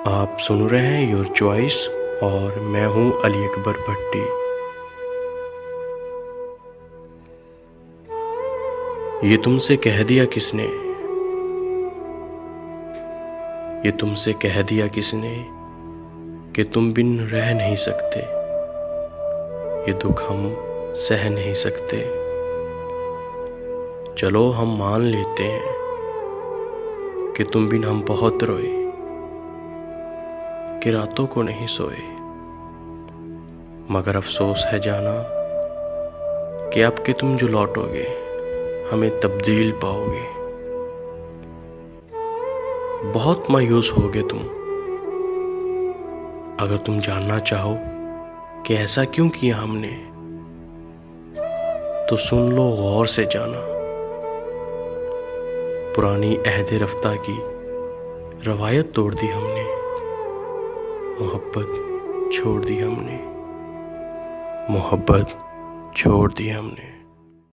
आप सुन रहे हैं योर चॉइस और मैं हूं अली अकबर भट्टी। ये तुमसे कह दिया किसने, ये तुमसे कह दिया किसने कि तुम बिन रह नहीं सकते। ये दुख हम सह नहीं सकते। चलो हम मान लेते हैं कि तुम बिन हम बहुत रोए, कि रातों को नहीं सोए। मगर अफसोस है जाना कि अब के तुम जो लौटोगे हमें तब्दील पाओगे। बहुत मायूस होगे तुम अगर तुम जानना चाहो कि ऐसा क्यों किया हमने, तो सुन लो गौर से जाना। पुरानी अहद रफ्ता की रवायत तोड़ दी हमने, मोहब्बत छोड़ दी हमने, मोहब्बत छोड़ दी हमने।